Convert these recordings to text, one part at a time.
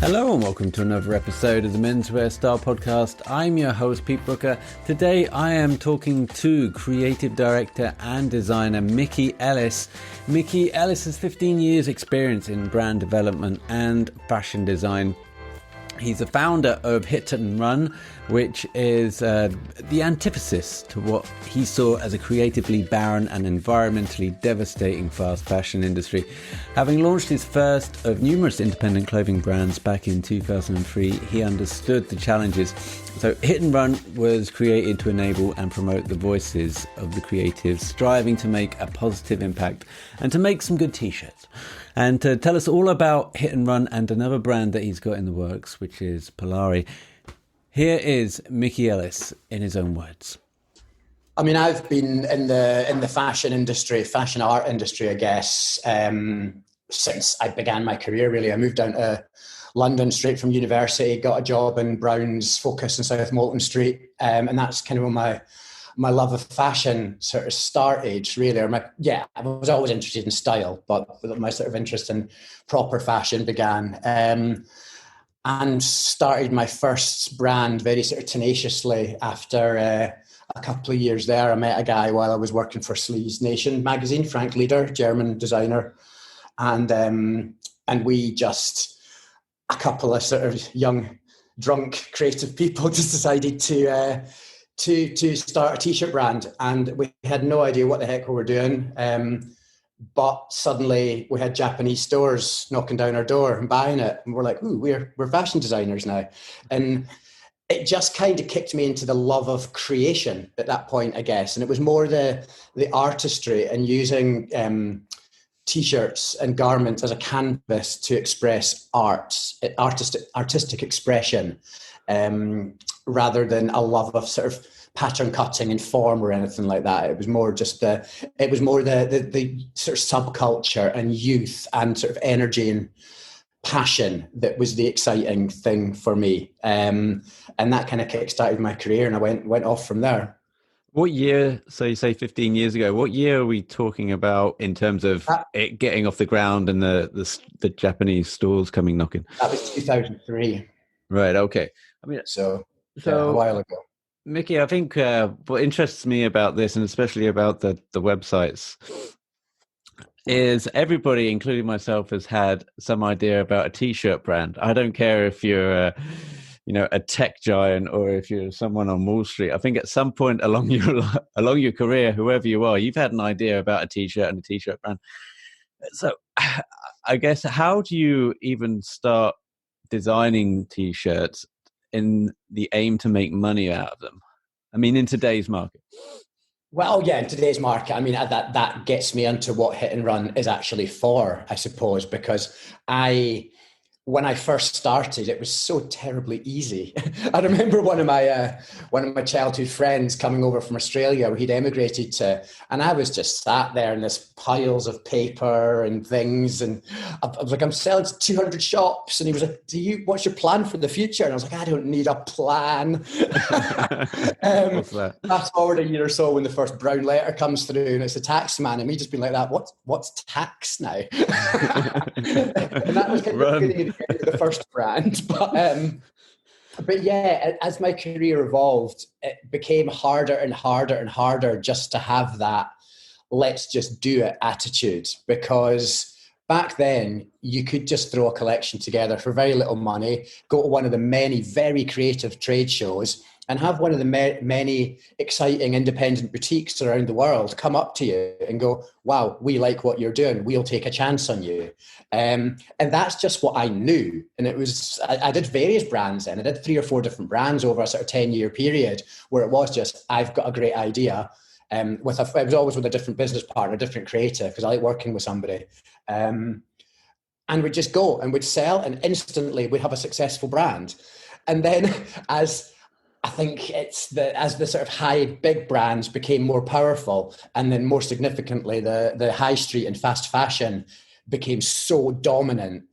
Hello and welcome to another episode of the Menswear Style Podcast. I'm your host Pete Brooker. Today I am talking to creative director and designer Mickey Ellis. Mickey Ellis has 15 years experience in brand development and fashion design. He's the founder of Hit and Run, which is the antithesis to what he saw as a creatively barren and environmentally devastating fast fashion industry. Having launched his first of numerous independent clothing brands back in 2003, he understood the challenges. So Hit and Run was created to enable and promote the voices of the creatives striving to make a positive impact and to make some good t-shirts. And to tell us all about Hit and Run and another brand that he's got in the works, which is Polari, here is Mickey Ellis in his own words. I mean, I've been in the fashion industry, fashion art industry, I guess, since I began my career, really. I moved down to London straight from university, got a job in Brown's Focus in South Molton Street, and that's kind of when my love of fashion sort of started, really. I was always interested in style, but my sort of interest in proper fashion began. And started my first brand very sort of tenaciously after a couple of years there. I met a guy while I was working for Sleaze Nation magazine, Frank Lieder, German designer. And we just, a couple of sort of young, drunk, creative people just decided to start a t-shirt brand, and we had no idea what the heck we were doing. But suddenly we had Japanese stores knocking down our door and buying it, and we're like, "Ooh, we're fashion designers now." And it just kind of kicked me into the love of creation at that point, I guess. And it was more the artistry and using t-shirts and garments as a canvas to express artistic expression, rather than a love of sort of pattern cutting and form or anything like that. It was more just the sort of subculture and youth and sort of energy and passion that was the exciting thing for me. And that kind of kickstarted my career, and I went off from there. What year, so you say 15 years ago, what year are we talking about in terms of it getting off the ground and the Japanese stores coming knocking? That was 2003. Right, okay. I mean, so a while ago. Mickey, I think what interests me about this, and especially about the websites, is everybody, including myself, has had some idea about a t-shirt brand. I don't care if you're a tech giant or if you're someone on Wall Street. I think at some point along your career, whoever you are, you've had an idea about a t-shirt and a t-shirt brand. So I guess, how do you even start designing t-shirts in the aim to make money out of them? I mean, in today's market. Well, yeah, in today's market, I mean, that gets me into what Hit and Run is actually for, I suppose, because when I first started, it was so terribly easy. I remember one of my childhood friends coming over from Australia, where he'd emigrated to, and I was just sat there in this piles of paper and things, and I was like, "I'm selling to 200 shops," and he was like, "What's your plan for the future?" And I was like, "I don't need a plan." Fast forward a year or so, when the first brown letter comes through, and it's a tax man, and me just being like that, "What's tax now?" And that was kind of the first brand, but yeah, as my career evolved, it became harder and harder and harder just to have that "let's just do it" attitude, because back then you could just throw a collection together for very little money, go to one of the many very creative trade shows, and have one of the many exciting independent boutiques around the world come up to you and go, "Wow, we like what you're doing. We'll take a chance on you." And that's just what I knew. And it was, I did various brands then. I did 3 or 4 different brands over a sort of 10-year period, where it was just, I've got a great idea. It was always with a different business partner, a different creative, because I like working with somebody. And we'd just go and we'd sell, and instantly we'd have a successful brand. And then as the sort of big brands became more powerful, and then more significantly, the high street and fast fashion became so dominant,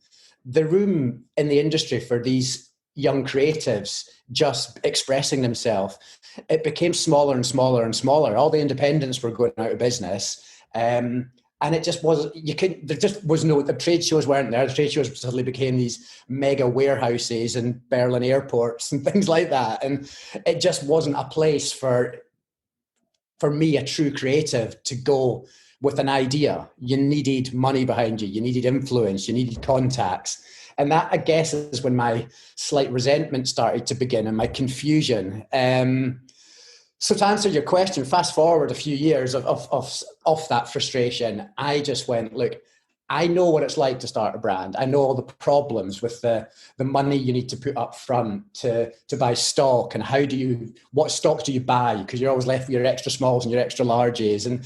the room in the industry for these young creatives just expressing themselves, it became smaller and smaller and smaller. All the independents were going out of business. And And it just was, there just was no, the trade shows weren't there. The trade shows suddenly became these mega warehouses and Berlin airports and things like that. And it just wasn't a place for me, a true creative, to go with an idea. You needed money behind you. You needed influence. You needed contacts. And that, I guess, is when my slight resentment started to begin and my confusion. So to answer your question, fast forward a few years of that frustration, I just went, look, I know what it's like to start a brand. I know all the problems with the money you need to put up front to buy stock, and what stock do you buy? Because you're always left with your extra smalls and your extra larges. And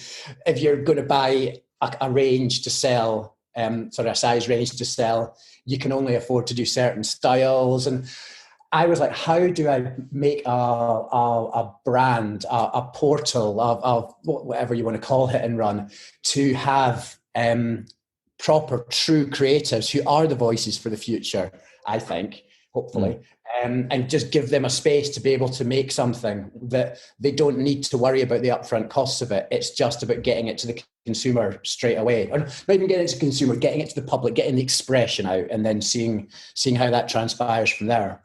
if you're going to buy a range to sell, a size range to sell, you can only afford to do certain styles. And I was like, how do I make a brand, a portal of whatever you want to call it and run, to have proper, true creatives who are the voices for the future, I think, hopefully, and just give them a space to be able to make something that they don't need to worry about the upfront costs of it. It's just about getting it to the consumer straight away, or not even getting it to the consumer, getting it to the public, getting the expression out, and then seeing how that transpires from there.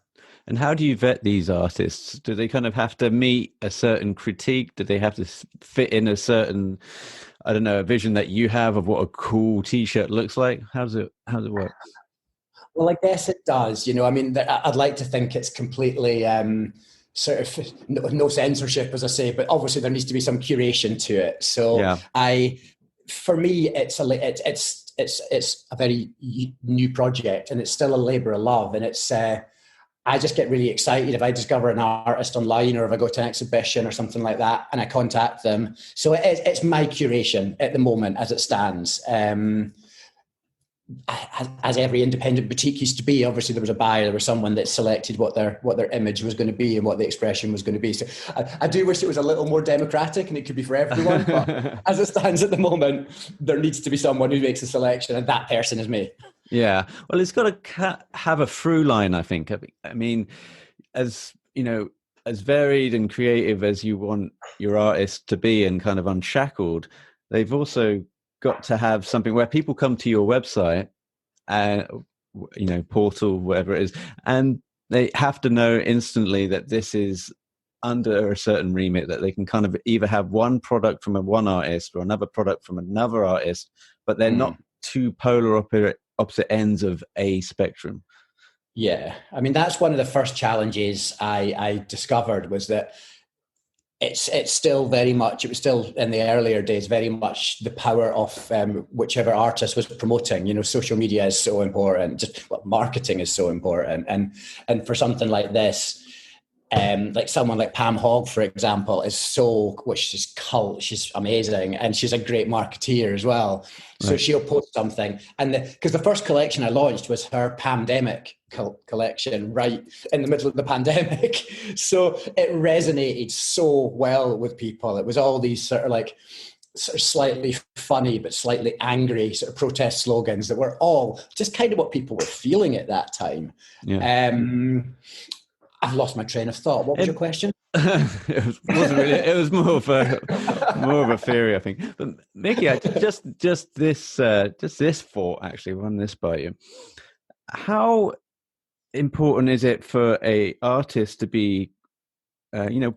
And how do you vet these artists? Do they kind of have to meet a certain critique? Do they have to fit in a certain, I don't know, a vision that you have of what a cool T-shirt looks like? How does it work? Well, I guess it does. I mean, I'd like to think it's completely sort of no censorship, as I say, but obviously there needs to be some curation to it. So yeah. For me, it's a very new project, and it's still a labor of love, and it's. I just get really excited if I discover an artist online, or if I go to an exhibition or something like that and I contact them. So it's my curation at the moment as it stands. As every independent boutique used to be, obviously there was a buyer, there was someone that selected what their image was going to be and what the expression was going to be. So I do wish it was a little more democratic and it could be for everyone, but as it stands at the moment, there needs to be someone who makes a selection, and that person is me. Yeah, well, it's got to have a through line, I think. I mean, as you know, as varied and creative as you want your artist to be and kind of unshackled, they've also got to have something where people come to your website and, portal, whatever it is, and they have to know instantly that this is under a certain remit, that they can kind of either have one product from one artist or another product from another artist, but they're not two polar opposite ends of a spectrum. Yeah. I mean, that's one of the first challenges I discovered, was that it's still very much, it was still in the earlier days, very much the power of whichever artist was promoting. Social media is so important, marketing is so important. And for something like this, like someone like Pam Hogg, for example, she's cult, she's amazing, and she's a great marketeer as well. So she'll post something, and because the first collection I launched was her Pandemic collection, right in the middle of the pandemic, so it resonated so well with people. It was all these sort of slightly funny but slightly angry sort of protest slogans that were all just kind of what people were feeling at that time. I've lost my train of thought. What was your question? It wasn't really. It was more of a theory, I think. But Mickey, just this thought actually run this by you. How important is it for a artist to be,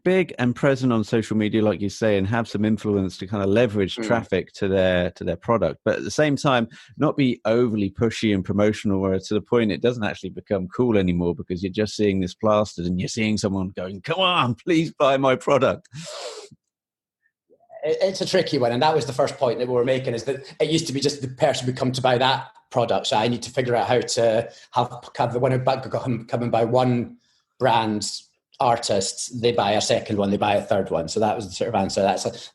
big and present on social media, like you say, and have some influence to kind of leverage traffic to their product, but at the same time not be overly pushy and promotional, where to the point it doesn't actually become cool anymore because you're just seeing this plastered and you're seeing someone going, "Come on, please buy my product." It's a tricky one, and that was the first point that we were making, is that it used to be just the person would come to buy that product, so I need to figure out how to have the one come and buy one brand's artists, they buy a second one, they buy a third one. So that was the sort of answer.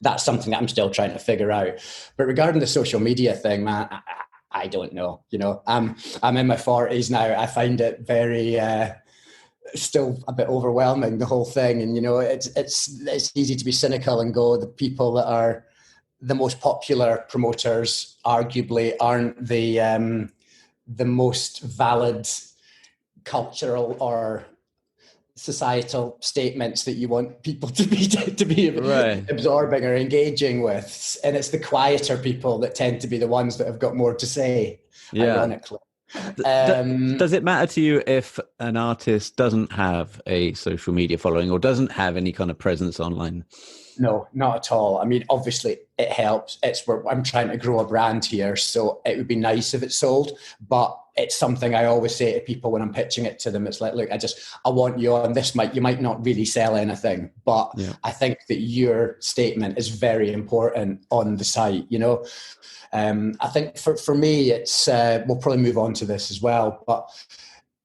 That's something that I'm still trying to figure out. But regarding the social media thing, man, I don't know. I'm in my 40s now. I find it very still a bit overwhelming, the whole thing. And it's easy to be cynical and go, the people that are the most popular promoters arguably aren't the most valid cultural or societal statements that you want people to be Right. absorbing or engaging with, and it's the quieter people that tend to be the ones that have got more to say, Yeah. ironically. Does it matter to you if an artist doesn't have a social media following or doesn't have any kind of presence online? No, not at all. I mean, obviously it helps. It's where I'm trying to grow a brand here, so it would be nice if it sold, but it's something I always say to people when I'm pitching it to them. It's like, look, I want you on this. You might not really sell anything, but yeah. I think that your statement is very important on the site, you know. I think for me, it's, we'll probably move on to this as well, but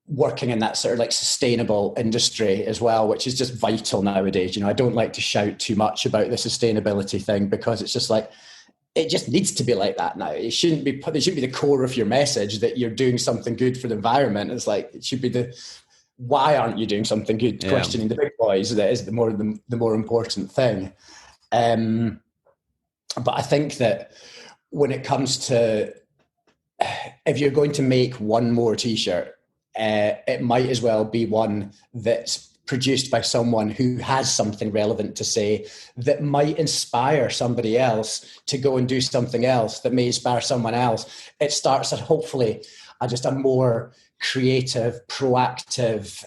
working in that sort of like sustainable industry as well, which is just vital nowadays. You know, I don't like to shout too much about the sustainability thing because it's just like, it just needs to be like that now. It shouldn't be the core of your message that you're doing something good for the environment. It's like, it should be why aren't you doing something good? Yeah. Questioning the big boys, that is the more important thing. But I think that when it comes to, if you're going to make one more t-shirt, it might as well be one that's produced by someone who has something relevant to say that might inspire somebody else to go and do something else that may inspire someone else. It starts at hopefully just a more creative, proactive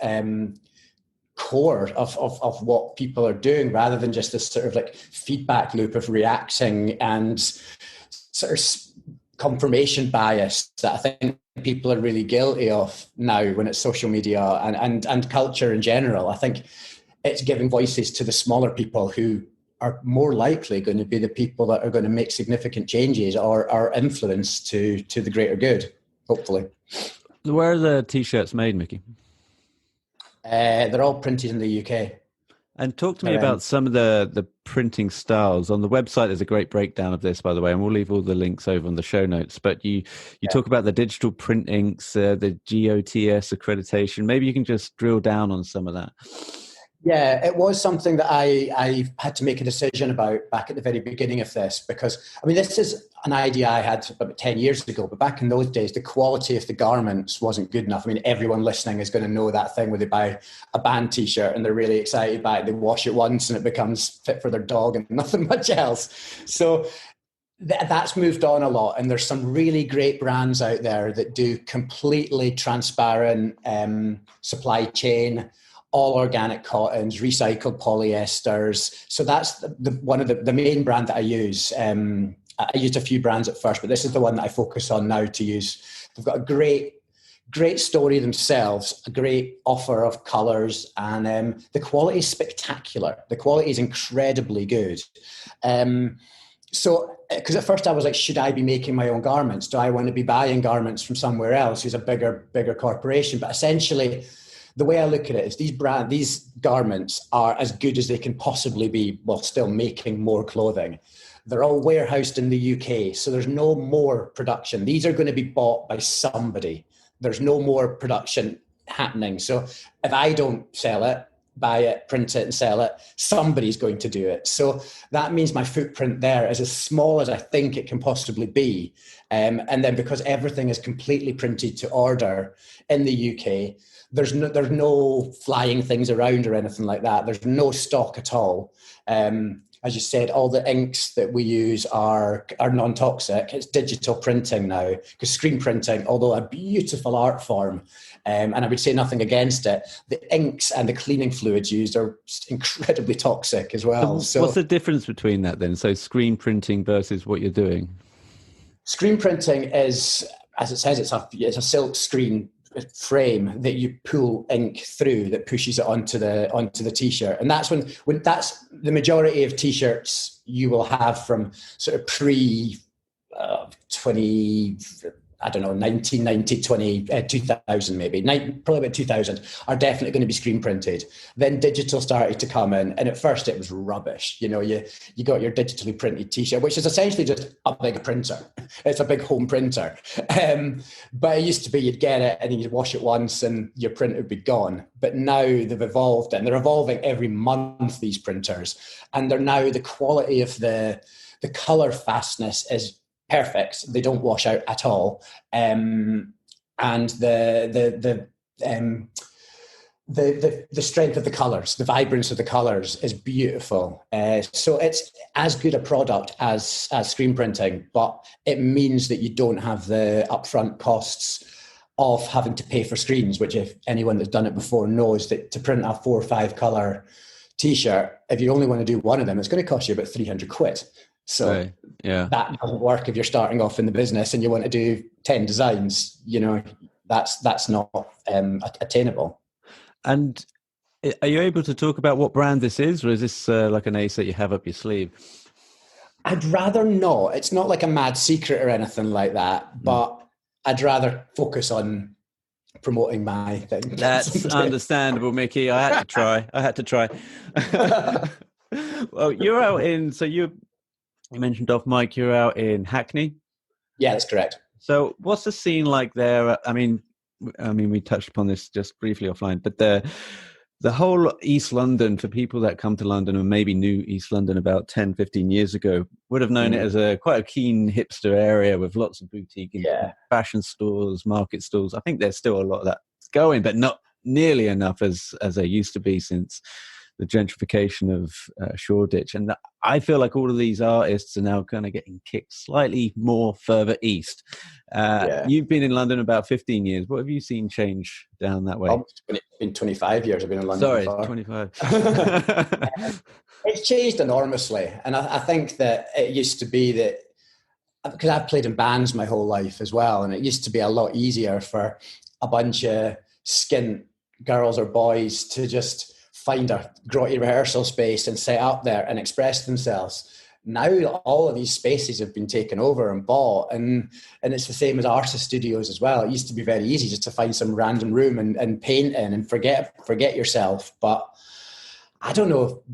core of what people are doing, rather than just this sort of like feedback loop of reacting and sort of confirmation bias that I think people are really guilty of now when it's social media and culture in general. I think it's giving voices to the smaller people who are more likely going to be the people that are going to make significant changes or influence to the greater good, hopefully. Where are the t-shirts made, Mickey? They're all printed in the UK. And talk to me about some of the printing styles. On the website, there's a great breakdown of this, by the way, and we'll leave all the links over on the show notes. But you talk about the digital print inks, the GOTS accreditation. Maybe you can just drill down on some of that. Yeah, it was something that I had to make a decision about back at the very beginning of this, because, I mean, this is an idea I had about 10 years ago, but back in those days, the quality of the garments wasn't good enough. I mean, everyone listening is going to know that thing where they buy a band t-shirt and they're really excited by it. They wash it once and it becomes fit for their dog and nothing much else. So that's moved on a lot. And there's some really great brands out there that do completely transparent supply chain, all organic cottons, recycled polyesters. So that's one of the main brand that I use. I used a few brands at first, but this is the one that I focus on now to use. They've got a great story themselves, a great offer of colours, and the quality is spectacular. The quality is incredibly good. So, because at first I was like, should I be making my own garments? Do I want to be buying garments from somewhere else who's a bigger corporation? But essentially, the way I look at it is these garments are as good as they can possibly be while still making more clothing. They're all warehoused in the UK, so there's no more production. These are going to be bought by somebody. There's no more production happening. So if I don't sell it, buy it, print it and sell it, somebody's going to do it. So that means my footprint there is as small as I think it can possibly be. And then because everything is completely printed to order in the UK, there's no flying things around or anything like that. There's no stock at all. As you said, all the inks that we use are non-toxic. It's digital printing now, because screen printing, although a beautiful art form, and I would say nothing against it, the inks and the cleaning fluids used are incredibly toxic as well. So what's the difference between that then? So screen printing versus what you're doing? Screen printing is, as it says, it's a silk screen frame that you pull ink through that pushes it onto the t-shirt, and that's when that's the majority of t-shirts you will have from sort of pre 1990, 2000 maybe, probably about 2000, are definitely going to be screen printed. Then digital started to come in, and at first it was rubbish. You know, you got your digitally printed t-shirt, which is essentially just a big printer. It's a big home printer. But it used to be you'd get it and then you'd wash it once and your print would be gone. But now they've evolved, and they're evolving every month, these printers. And they're now, the quality of the color fastness is perfect. They don't wash out at all. And the the strength of the colors, the vibrance of the colors is beautiful. So it's as good a product as screen printing, but it means that you don't have the upfront costs of having to pay for screens, which if anyone that's done it before knows that to print a 4 or 5 color t-shirt, if you only want to do one of them, it's going to cost you about 300 quid. So Right. Yeah. that doesn't work if you're starting off in the business and you want to do 10 designs, that's not attainable. And are you able to talk about what brand this is, or is this like an ace that you have up your sleeve? I'd rather not. It's not like a mad secret or anything like that, but I'd rather focus on promoting my thing. That's understandable, Mickey. I had to try. Well, you're out in, so you mentioned off mic, you're out in Hackney. Yeah, that's correct. So what's the scene like there? I mean, we touched upon this just briefly offline, but the whole East London, for people that come to London and maybe knew East London about 10, 15 years ago, would have known it as quite a keen hipster area with lots of boutique and fashion stores, market stores. I think there's still a lot of that going, but not nearly enough as there used to be since the gentrification of Shoreditch. And I feel like all of these artists are now kind of getting kicked slightly more further east. You've been in London about 15 years. What have you seen change down that way? It's been 25 years I've been in London. Sorry, before. 25. It's changed enormously. And I think that it used to be that, because I've played in bands my whole life as well, and it used to be a lot easier for a bunch of skint girls or boys to just find a grotty rehearsal space and set up there and express themselves. Now all of these spaces have been taken over and bought, and it's the same as artist studios as well. It used to be very easy just to find some random room and paint in and forget yourself. But I don't know.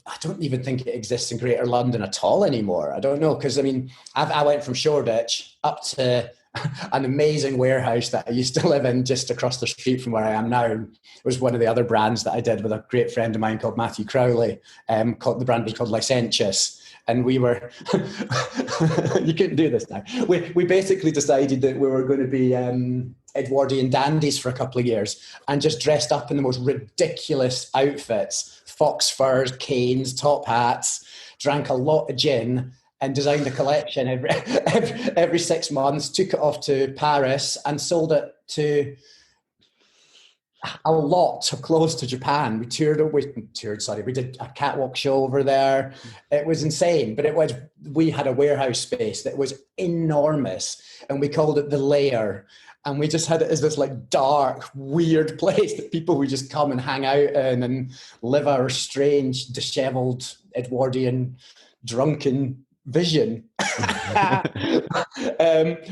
I don't even think it exists in Greater London at all anymore. I don't know, because I mean, I went from Shoreditch up to an amazing warehouse that I used to live in just across the street from where I am now. It was one of the other brands that I did with a great friend of mine called Matthew Crowley. The brand was called Licentious. And we were, you couldn't do this now. We basically decided that we were going to be Edwardian dandies for a couple of years and just dressed up in the most ridiculous outfits, fox furs, canes, top hats, drank a lot of gin, and designed a collection every 6 months, took it off to Paris and sold it to a lot of clothes to Japan. We did a catwalk show over there. It was insane, but we had a warehouse space that was enormous, and we called it The Lair. And we just had it as this like dark, weird place that people would just come and hang out in and live our strange, disheveled, Edwardian, drunken vision. But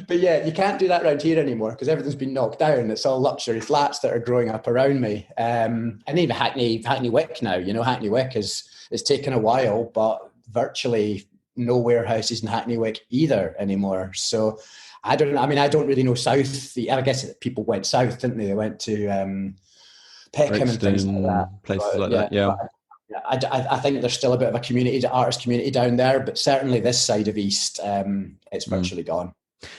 yeah, you can't do that around here anymore because everything's been knocked down. It's all luxury flats that are growing up around me. And even Hackney Wick now, Hackney Wick is taken a while, but virtually no warehouses in Hackney Wick either anymore. So I don't really know south. I guess people went south, didn't they? They went to Peckham and things like that. Places like that, yeah. I think there's still a bit of a artist community down there, but certainly this side of East, it's virtually gone.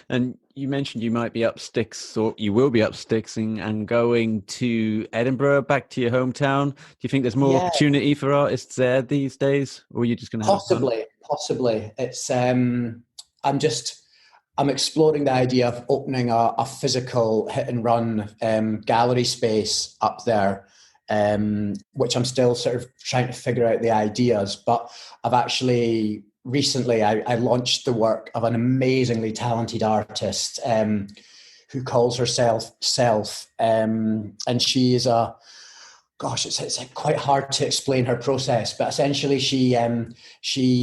And you mentioned you might be up sticks, or you will be up sticks and going to Edinburgh, back to your hometown. Do you think there's more opportunity for artists there these days, or are you just going to possibly? It's I'm exploring the idea of opening a physical hit and run gallery space up there. Which I'm still sort of trying to figure out the ideas, but I've actually recently I launched the work of an amazingly talented artist who calls herself Self, and she is it's quite hard to explain her process, but essentially she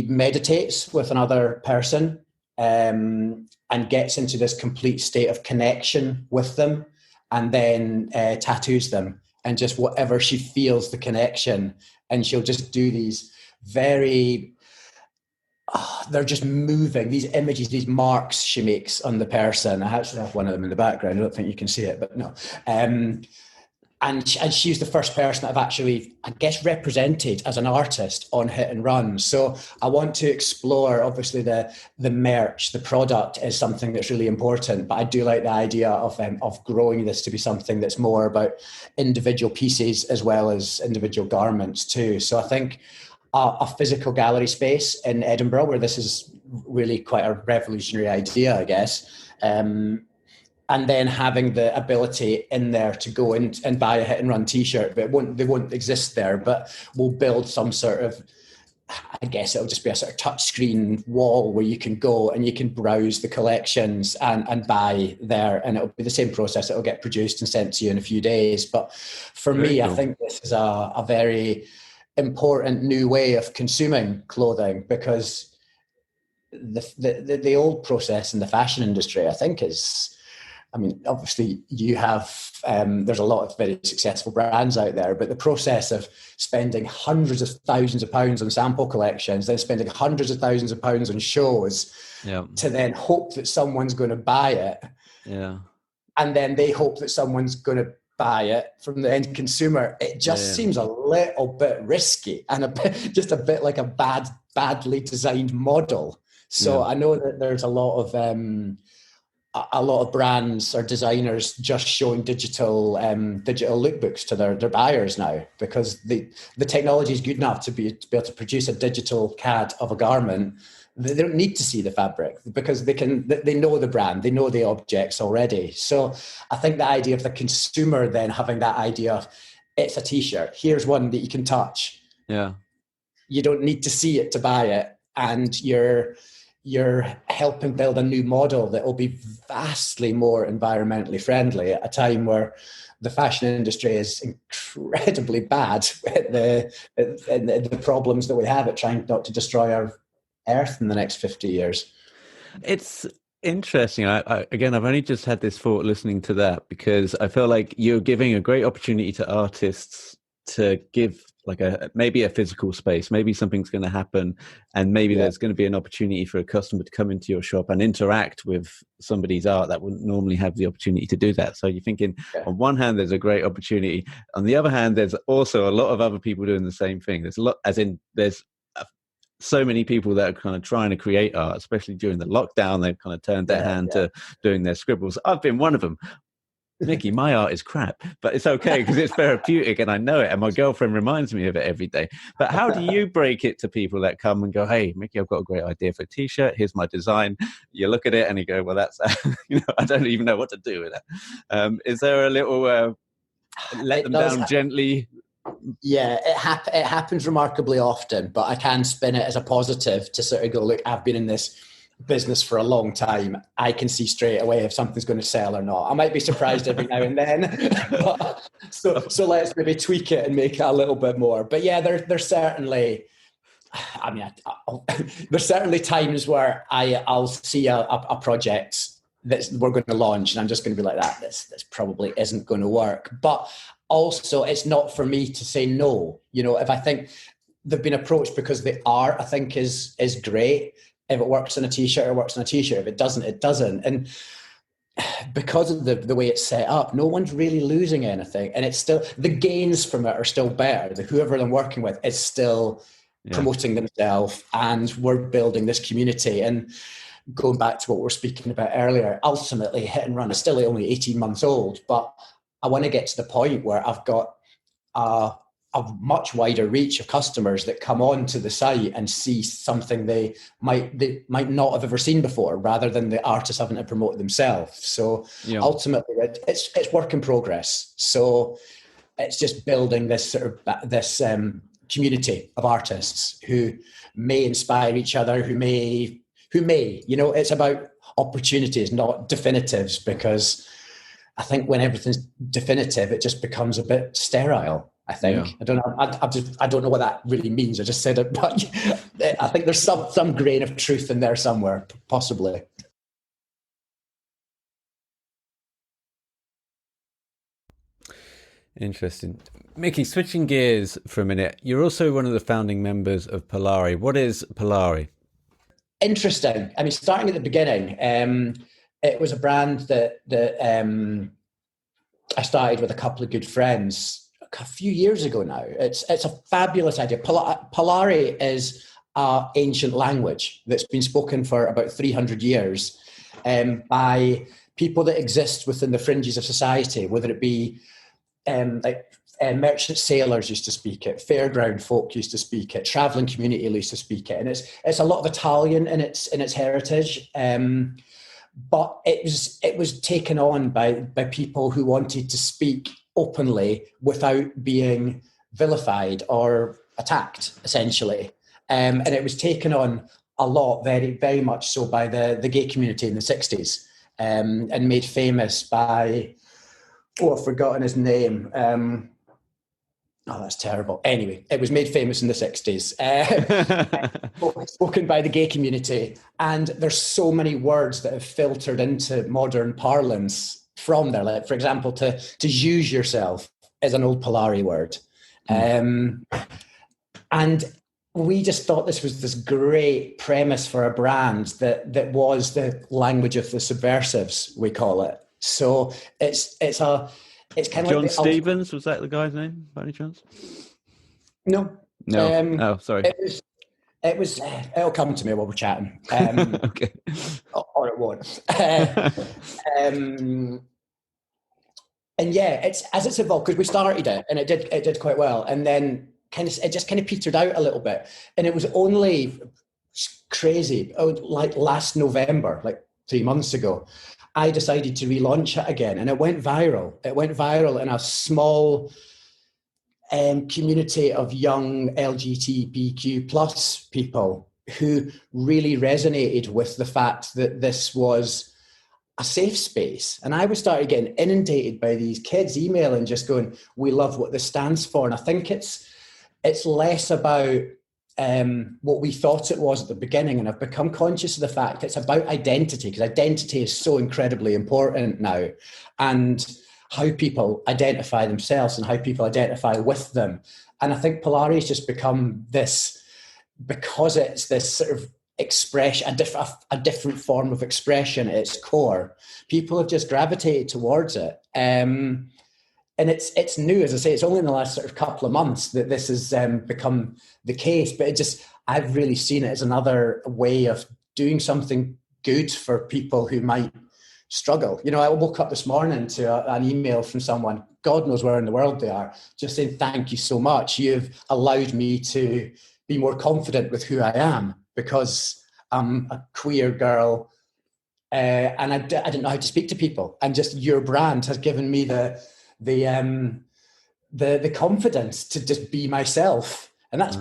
meditates with another person and gets into this complete state of connection with them, and then tattoos them. And just whatever she feels the connection, and she'll just do these they're just moving, these images, these marks she makes on the person. I actually have one of them in the background. I don't think you can see it, but no. and she was the first person that I've actually, I guess, represented as an artist on Hit and Run. So I want to explore, obviously, the merch, the product is something that's really important, but I do like the idea of growing this to be something that's more about individual pieces as well as individual garments too. So I think a physical gallery space in Edinburgh, where this is really quite a revolutionary idea, I guess. And then having the ability in there to go in and buy a Hit and Run t-shirt, but they won't exist there, but we'll build some sort of, I guess it'll just be a sort of touchscreen wall where you can go and you can browse the collections and buy there, and it'll be the same process. It'll get produced and sent to you in a few days. But for me, cool. I think this is a very important new way of consuming clothing, because the old process in the fashion industry, I think, is, I mean, obviously you have, there's a lot of very successful brands out there, but the process of spending hundreds of thousands of pounds on sample collections, then spending hundreds of thousands of pounds on shows, to then hope that someone's going to buy it. Yeah. And then they hope that someone's going to buy it from the end consumer. It just seems a little bit risky and just a bit like a badly designed model. So I know that there's a lot of brands or designers just showing digital lookbooks to their buyers now, because the technology is good enough to be able to produce a digital CAD of a garment. They don't need to see the fabric, because they know the brand, they know the objects already. So I think the idea of the consumer then having that idea of, it's a t-shirt, here's one that you can touch. Yeah. You don't need to see it to buy it. And you're helping build a new model that will be vastly more environmentally friendly at a time where the fashion industry is incredibly bad at the problems that we have at trying not to destroy our Earth in the next 50 years. It's interesting. Again, I've only just had this thought listening to that, because I feel like you're giving a great opportunity to artists to give like maybe a physical space, maybe something's going to happen, and maybe there's going to be an opportunity for a customer to come into your shop and interact with somebody's art that wouldn't normally have the opportunity to do that. So you're thinking, on one hand, there's a great opportunity. On the other hand, there's also a lot of other people doing the same thing. There's so many people that are kind of trying to create art, especially during the lockdown. They've kind of turned their hand to doing their scribbles. I've been one of them. Mickey, my art is crap, but it's okay because it's therapeutic and I know it, and my girlfriend reminds me of it every day. But how do you break it to people that come and go, hey, Mickey, I've got a great idea for a t-shirt. Here's my design. You look at it and you go, well, that's, I don't even know what to do with it. Is there a little, let them down gently? Yeah, it happens remarkably often, but I can spin it as a positive to sort of go, look, I've been in this business for a long time. I can see straight away if something's going to sell or not. I might be surprised every now and then, but, so let's maybe tweak it and make it a little bit more. But yeah, there's certainly, I mean, there's certainly times where I'll see a project that we're going to launch, and I'm just going to be like, this probably isn't going to work. But also, it's not for me to say no. You know, if I think they've been approached because the art, I think, is great. If it works on a t-shirt, it works on a t-shirt. If it doesn't, it doesn't. And because of the way it's set up, no one's really losing anything. And it's still, the gains from it are still better. Whoever I'm working with is still promoting themselves, and we're building this community. And going back to what we were speaking about earlier, ultimately Hit and Run is still only 18 months old, but I want to get to the point where I've got a much wider reach of customers that come onto the site and see something they might not have ever seen before, rather than the artists having to promote themselves. So ultimately, it's work in progress. So it's just building this sort of community of artists who may inspire each other, who may, it's about opportunities, not definitives, because I think when everything's definitive, it just becomes a bit sterile. I think. I don't know. I don't know what that really means. I just said it, but I think there's some grain of truth in there somewhere, possibly. Interesting. Mickey, switching gears for a minute, you're also one of the founding members of Polari. What is Polari? Interesting. I mean, starting at the beginning, it was a brand that I started with a couple of good friends a few years ago now. It's a fabulous idea. Polari is an ancient language that's been spoken for about 300 years by people that exist within the fringes of society, whether it be merchant sailors used to speak it, fairground folk used to speak it, travelling community used to speak it, and it's a lot of Italian in its heritage. But it was taken on by people who wanted to speak openly without being vilified or attacked, essentially. And it was taken on a lot, very, very much so, by the gay community in the 60s, and made famous by, I've forgotten his name. That's terrible. Anyway, it was made famous in the 60s, spoken by the gay community. And there's so many words that have filtered into modern parlance from there. Like, for example, to use yourself is an old Polari word. And we just thought this was this great premise for a brand that was the language of the subversives, we call it. So it's kind of John like Stevens, was that the guy's name by any chance? No. Sorry. It was. It'll come to me while we're chatting. Okay. Or it won't. And yeah, it's evolved, because we started it and it did quite well, and then it just petered out a little bit, and it was only crazy. Like last November, like 3 months ago, I decided to relaunch it again, and it went viral. It went viral in a small community of young LGBTQ plus people who really resonated with the fact that this was a safe space. And I was started getting inundated by these kids emailing, just going, "We love what this stands for." And I think it's less about what we thought it was at the beginning, and I've become conscious of the fact it's about identity, because identity is so incredibly important now, and how people identify themselves and how people identify with them. And I think Polari has just become this, because it's this sort of expression, a different form of expression at its core. People have just gravitated towards it. And it's new, as I say. It's only in the last sort of couple of months that this has become the case. But I've really seen it as another way of doing something good for people who might struggle. I woke up this morning to an email from someone, God knows where in the world they are, just saying, "Thank you so much. You've allowed me to be more confident with who I am, because I'm a queer girl and I didn't know how to speak to people. And just your brand has given me the confidence to just be myself." And that's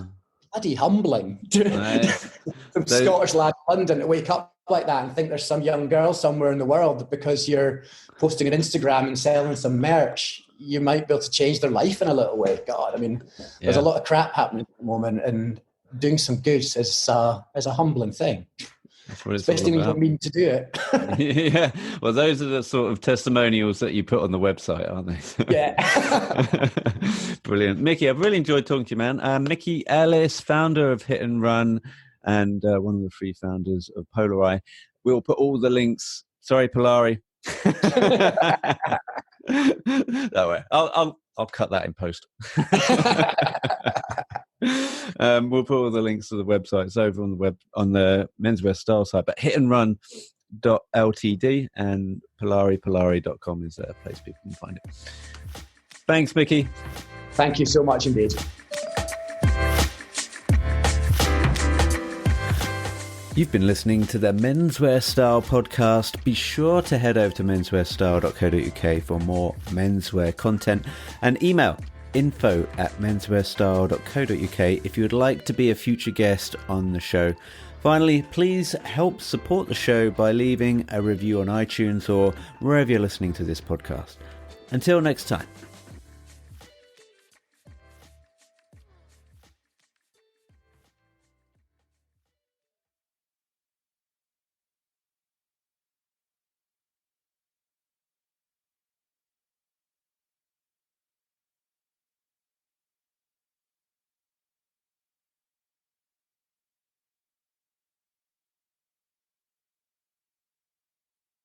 bloody humbling. Some Scottish lad in London to wake up like that and think there's some young girl somewhere in the world, because you're posting on Instagram and selling some merch, you might be able to change their life in a little way. God, I mean, there's a lot of crap happening at the moment, and doing some good is a humbling thing. That's what it's especially all when you about. don't mean to do it. Yeah, well, those are the sort of testimonials that you put on the website, aren't they? Yeah. Brilliant. Mickey, I've really enjoyed talking to you, man. Mickey Ellis, founder of Hit and Run, and one of the 3 founders of Polari. We'll put all the links. Sorry, Polari. That way. I'll cut that in post. We'll put all the links to the websites over on the Menswear Style site, but hitandran.ltd and polari.com is a place people can find it. Thanks, Mickey. Thank you so much indeed. You've been listening to the Menswear Style podcast. Be sure to head over to menswearstyle.co.uk for more menswear content, and email info@menswearstyle.co.uk if you would like to be a future guest on the show. Finally, please help support the show by leaving a review on iTunes or wherever you're listening to this podcast. Until next time.